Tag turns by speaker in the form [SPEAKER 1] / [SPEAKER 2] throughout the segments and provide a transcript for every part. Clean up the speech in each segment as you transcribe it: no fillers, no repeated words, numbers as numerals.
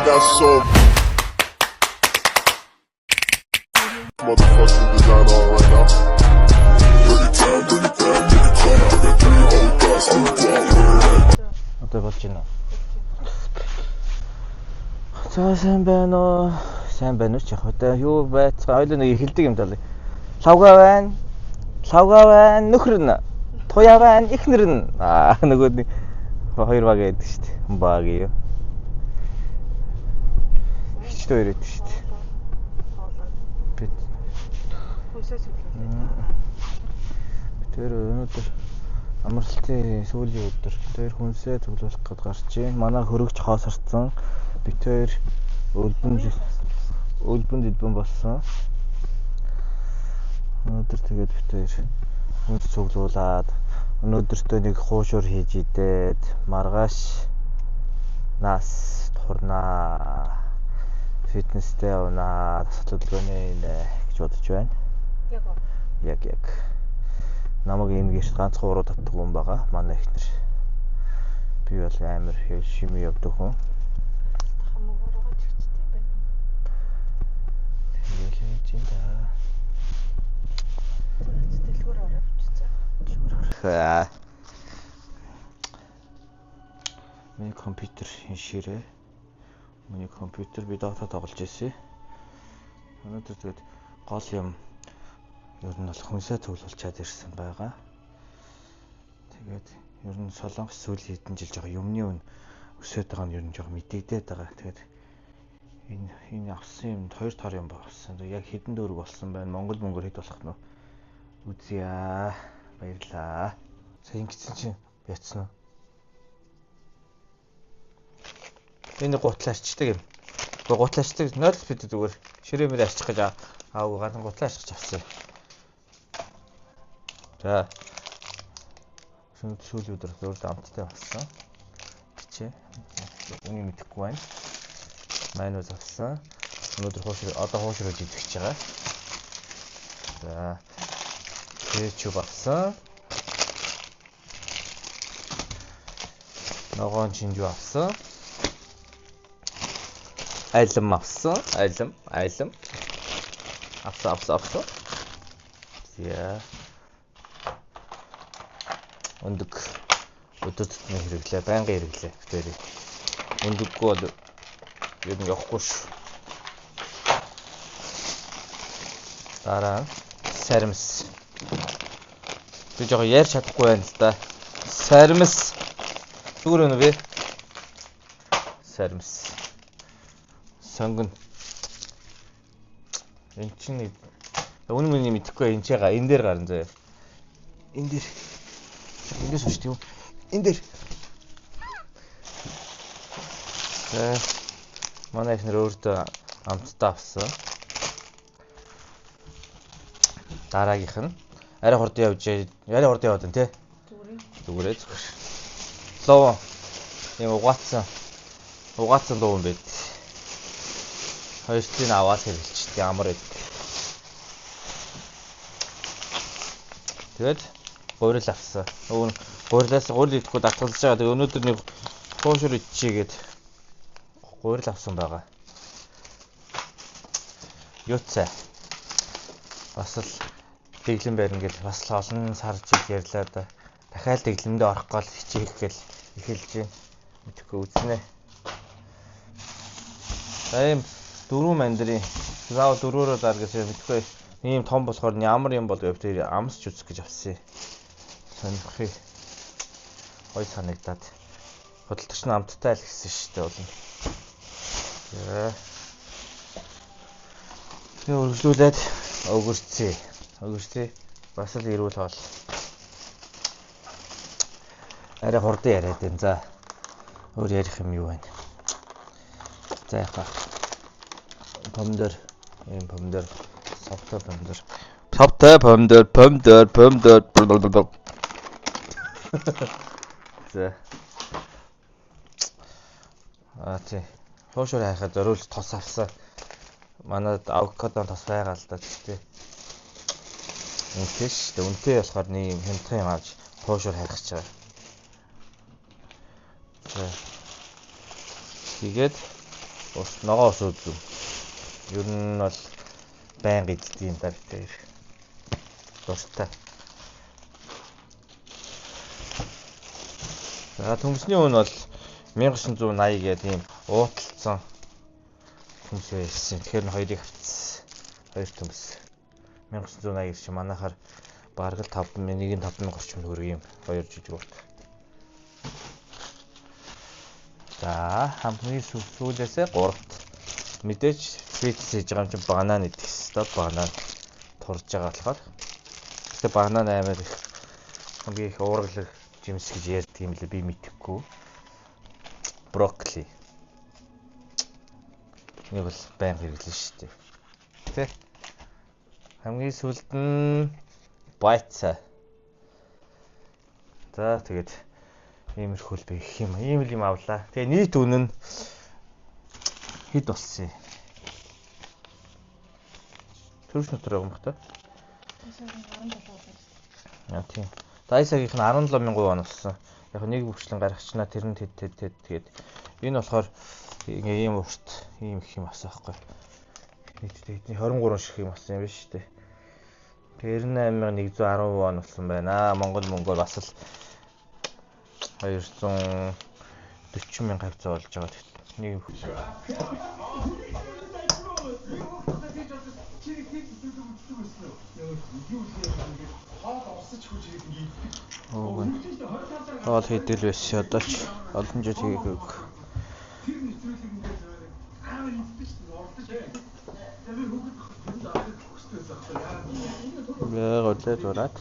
[SPEAKER 1] got some motherfucking design on right now. Bring it down, bring it down, bring it down. I got 3 old guys to walk.
[SPEAKER 2] 어때 болж байна уу? За сайн байна уу? Сайн байна уу ч яг одоо юу байцгаа ойлоо нэг хэлдэг юм даа. Лавга байна. Лавга байна. Нөхөр нь. Туяа байна. Ихнэр нь. Нөгөө нэг хоёр баг гэдэг шүү дээ. Баг юу. Хичтэй хоёр гэдэг шүү дээ. Бид тэр өнөөдөр амралтын сүүлийн өдөр тэр хүнсээ цуглуулах гээд гарч ийн. Манай хөрөгч хоосорцсон. Бид хоёр өлбөн зэлбэн болсон. Өнөөдөр тэгээд бид хоёр хүнс цуглуулад өнөөдөртөө нэг хуушур хийж идээд маргааш нас турнаа. Фитнестэй явнаа. Асуудалгүй нэ гэж бодож байна. Яг. Намайг энэ гэрт ганцхан уруу татдаг хүн байгаа. Манай ихнэр. Би бол амар шими явдаг хүн.
[SPEAKER 3] Хамаагаар чигчтэй байна.
[SPEAKER 2] Тэгэлээ да.
[SPEAKER 3] Дэлгүүр ороо авчихсан.
[SPEAKER 2] Миний компьютер хинширээ. Миний компьютер би дота тоглож ирсэн. Өнөөдөр тэгээд гол юм ер нь бол хүнсээ цуглуулчаад ирсэн байгаа. Тэгээд ер нь Солонгос сүүлийн хэдэн жил жоо юмны өн өсөд байгаа нь ер нь жоо мэдэгдээд байгаа. Тэгээд энэ авсан юм 2 тар юм болсон. Яг хэдэн дөрөв болсон байна. Монгол мөнгөөр хэд болох нь үзье. Баярлаа. Сайн ингэсэн чинь яцсан уу? Энэ гутлаарчдаг юм. Гутлаарчдаг 0 бид зүгээр ширэмээр арчих гэж аав ганц гутлаарч авсан. За. Сүүлийн өдөр зурд амттай болсон. Бичээ. Үнийг мэдэхгүй байна. Майнус авсан. Өнөөдөр хуушрууд идэж байгаа. За. Кетчуп авсан. Ногоон чинжүү авсан. Айлам авсан. Айлам. Авсан. Яа. Өндөг өдөр тутмын хэрэглээ, байнгын хэрэглээ битэрийг. Өндөггүй бол ер нь явахгүй ш. Дараа сармс. Би жоо ярьж чадахгүй байна л да. Сармс. Зүгээр өнө бэ? Сармс. Сонгон. Энд чинь өнө миний мэдэхгүй энэ чигаа энэ дээр гарна зөө. Энэ дээр Эндээс шүү дээ. Энд дээр. Манай ихнэр өөртөө амттай авсан. Дараагийнх нь арай хурдан яваад байна те. Зүгээр. Лоо. Ийм угаацсан лоо юм байд. Хоёртын аваад хэрэглэж ямар байд. Тэгээд гурил авсан. Гурилаас гурил идэхгүй датгалж байгаа. Тэгээ өнөөдөр нэг хуушур идчихгээд гурил авсан байгаа. Юуцаа. Бас л дэглэм байрна гэж бас л олон сар жил ярьлаа да. Дахиад дэглэмдээ орох гол хичээх гээл эхэлж байна. Мэдхгүй үзнэ. Аим 4 мандрын. Заав 4-өөр дар гэсэн мэдхгүй. Ийм том болохоор ямар юм бол тэр амсч үзэх гэж авсан. Сонирхъя. Гой санагдаад. Хөдөлтөгч нь амттай л гэсэн шүү дээ болно. Тэгээ өргөжлүүлээд өгөрцөө. Бас л ирүүл хоол. Арай хурдан яриад байна. За. Өөр ярих юм юу байна? За яах вэ? Помидор. Савтай помидор. За. Тий. Хуушур хайхад зориулж тос авсан. Манайд авокадо тос байгаа л да тий. Үнэтэй шүү дээ. Үнэтэй болохоор нэг юм хямдхан юм авч хуушур хайх гэж байгаа. За. Тэгээд ногоо ус үзв. Ер нь бол байнга иддэг юм да битээр. Дуртай. За төмсний үн бол 1980 гэдэг ийм уутлцсан төмс байсан. Тэгэхээр нь хоёрыг авчихсан. Хоёр төмс. 1980 гэж манайхаар бараг л 5,000 орчим төгрөг юм. Хоёр жижиг уут. За хамгийн сүүлээсээ 3-т мэдээж свитс хийж байгаа юм чинь банан идэх хэвээр банан турж байгаа болохоор. Гэтэ банан амар их хамгийн их уургалаг жимс гэж ярьдаг юм лээ би мэдэхгүй. Брокколи. Нэг бол байнга хэрэглэн шүү дээ. Тэ. Хамгийн сүүлд нь байцаа. За тэгээд иймэрхүү л би гэх юм. Ийм л юм авлаа. Тэгээ нийт үнэ нь хэд болсон юм? Төрөж дотор байгаа юм бах та. Яа тийм. Дайсагийнх нь 17,000 вон болсон. Яг нэг бүчлэн гаргачнаа тэр нь тэд тэгээд энэ болохоор ингээ ийм урт ийм их юм асаа байхгүй. Нийтдээ 23 шиг юм болсон юм байна шүү дээ. 98,110 вон болсон байна. Монгол мөнгөөр бас л 240,000 хавцаа болж байгаа. Нэг хоол хийдэл байсан одоо ч олон жил хийгээг. Бэлээ дураад.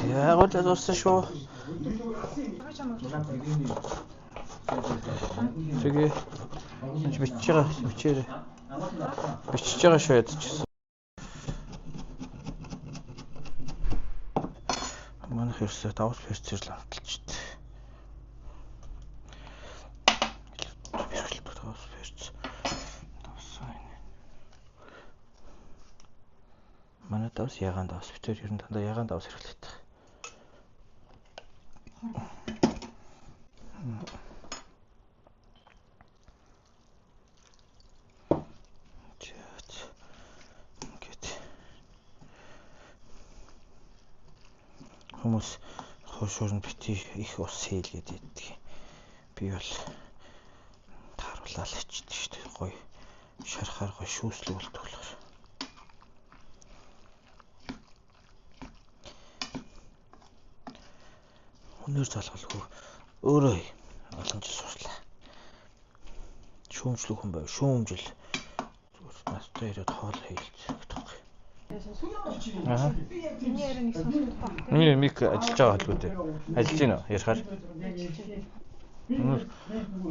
[SPEAKER 2] Яагаад л дууссан шүү. Тэгээ бичиж байгаа шүү ядчихсан. Манайх ерөөсөө 5 перцээр л амталчихдээ. Манай давс ягаан давс битэр ер нь дандаа ягаан давс хэрэглэдэг. Хүмүүс хоошоор нь бити их ус хийлгээд иддэг. Би бол тааруулаад л ичдэг шүү дээ. Гоё шарахаар гоё шүүслэг болдог болохоор. Өнөр залгалгүй өөрөө олон жил сурчлаа. Шүүмжлэх хүн байв. Шүүмжил. Зүгээр настай ирээд хоол хийлцэх гэдэг. Аа.
[SPEAKER 3] Миний яриг нэг сонсох байх.
[SPEAKER 2] Миний мик ажиллаж байгаа хэлгүй дээ. Ажиллаж байна уу? Ярихаар.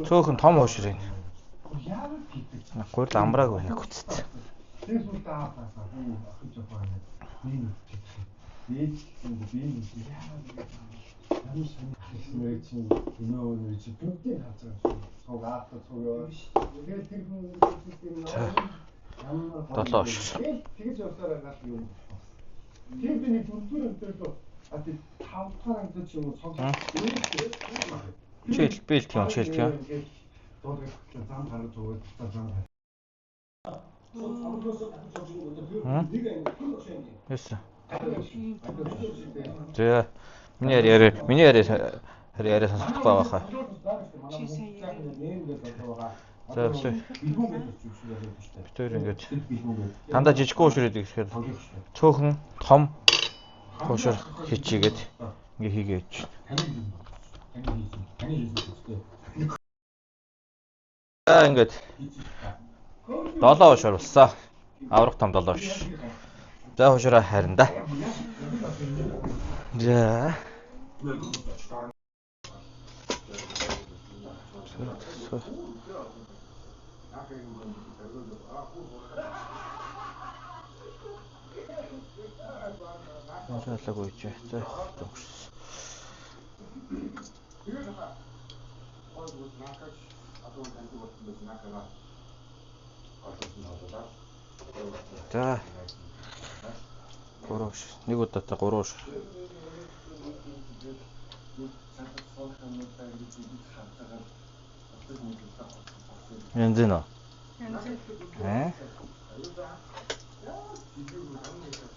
[SPEAKER 2] Цөөхөн том уушрын. Гурил амрааг байна гүцэд. Долоо уушр.
[SPEAKER 4] Тэгж явсараа гал юм. Тэр би нэг бүрдүүр өнтөлөө а тий 5 дахь ангид ч юм уу цог.
[SPEAKER 2] Чийл бэлт юм чийл тийм.
[SPEAKER 4] Доод зам гаргаж өгөөд зам.
[SPEAKER 2] Яасан. Тэгээ миний яриа сонсохгүй байгаа хаа. За битэр ингэж дандаа жижиг уушрээд ирэхээр цөөхөн том уушр хийчигээд ингээ хийгээд. За ингээд 7 уушр болсон. Аврах том 7 уушр. За уушраа харин да. За. Шалаагүй ч. За. За. Гурав. Нэг удаатай 3 ш. Янз нь.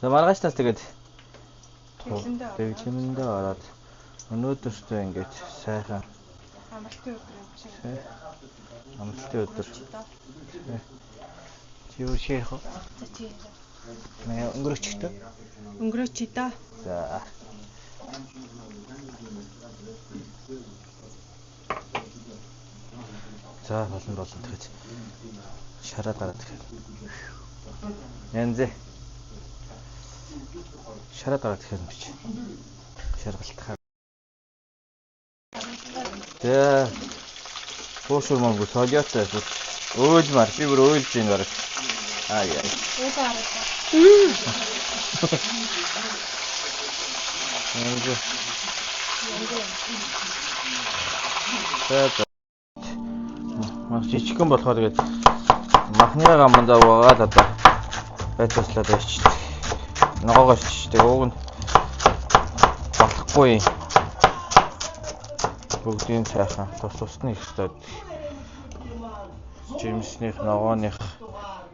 [SPEAKER 2] За маргааш тас тэгээд дэвлэмэндээ ороод өнөөдөртөө ингэж сайхан амралтын өдөр. Чи юу шийх вэ? Мэ өнгөрөөчтэй.
[SPEAKER 3] Өнгөрөөч даа.
[SPEAKER 2] За. За болно тэгэхэд шараа дараад тэгэхээр. Янз. Шараа дараад тэгэхээр юм чи. Шаргалтахаа. За. Пошур мангу сожаатай өөлмар би бүр өөлж ийн гарах. Ай. Маш жижигхэн болохоор тэгээд махны гамдаа угаад одоо байцааслаад байчдаг. Ногоогоос чиждэг. Ууг нь болохгүй. Бүгдийн цайхан тусны их өстой. Жимснийх, ногооных,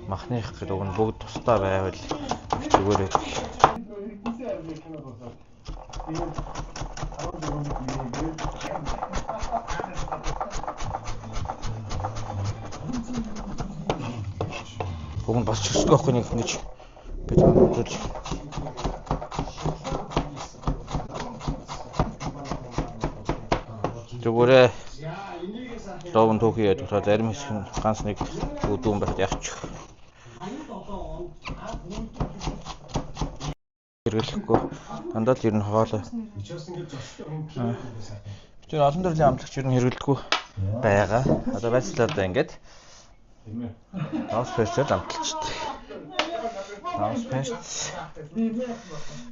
[SPEAKER 2] махных гэдэг уг нь бүгд тусдаа байвал зүгээр байдаг. Уг нь бас ч өсгөх байхгүй нэг ингэж бид бодож. Зүгээрээ ловн түүхий яд болохоор зарим хэсэг нь ганц нэг өдүүн байхад явчих. Хэрэглэхгүй дандаа л ер нь хоолой. Тэр олон төрлийн амтлагч ер нь хэрэглэхгүй байгаа. Одоо байцлаад ингээд Аспештэй амталчдаг. Аспешт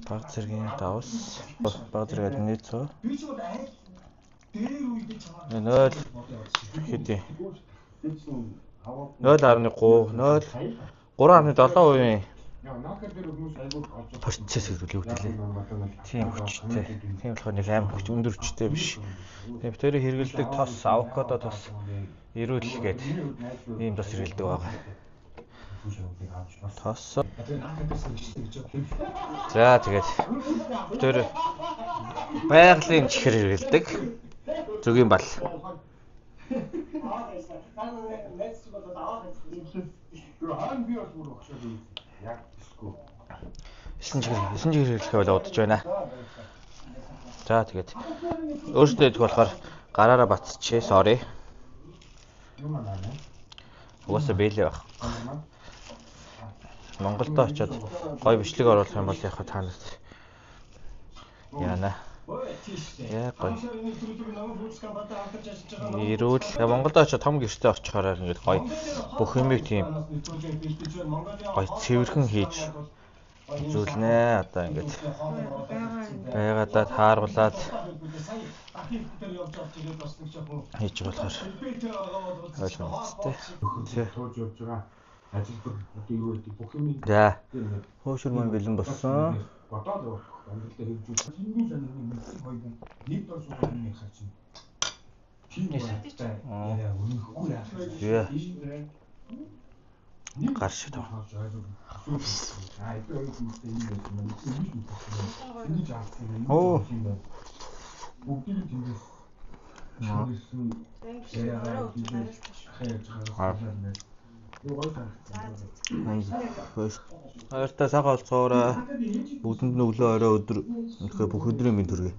[SPEAKER 2] баг зэргийн давс баг зэрэг нийцөө. Нөл хэдий 0.3 3.7% процесс гэдэг юу гэдэг лээ. Тийм хүчтэй. Тийм болохоор нэг аим хүч өндөр хүчтэй биш. Тэгээд тэр хэрэгэлдэг тос авокадо тос эрүүл гээд ийм тос хэрэгэлдэг байгаа. Тос. За тэгээд тэр байгалийн чихэр хэрэгэлдэг. Зүгийн бал. Эсэн чихэр хэрэглэх байл удаж байна. За тэгээд өөртөө идэх болохоор гараараа батчихээ. Sorry. Угаасаа бэлээ байх. Монголд очиод гой бичлэг оруулах юм бол яг та нарт яана. Яа гой. Ирүүл Монголд очиод том гэртээ очихоор ингээд гой бүх юмыг тийм гой цэвэрхэн хийж зүйлнэ. Одоо ингээд байгаадаа тааруулаад хийж болохоор ойлгомжтой. Тууж явж байгаа ажилтнууд одоо юу гэдэг бүх юм. За. Хөшөр мөн бэлэн болсон. Бодоод явах амьдралаа хийж үзсэн. Шинийн санааны мэдсэн хоёр нэг дор суугаад юм яхаа чинь. Тийм байна. Яа үнэхгүй яа. Гарш тав. Оо. Бүгдийг тиймээс Хоёртаа сага олцоорой. Бүгдэнд нь өглөө орой өдөр өнөхөө бүх өдрийн минь төргий.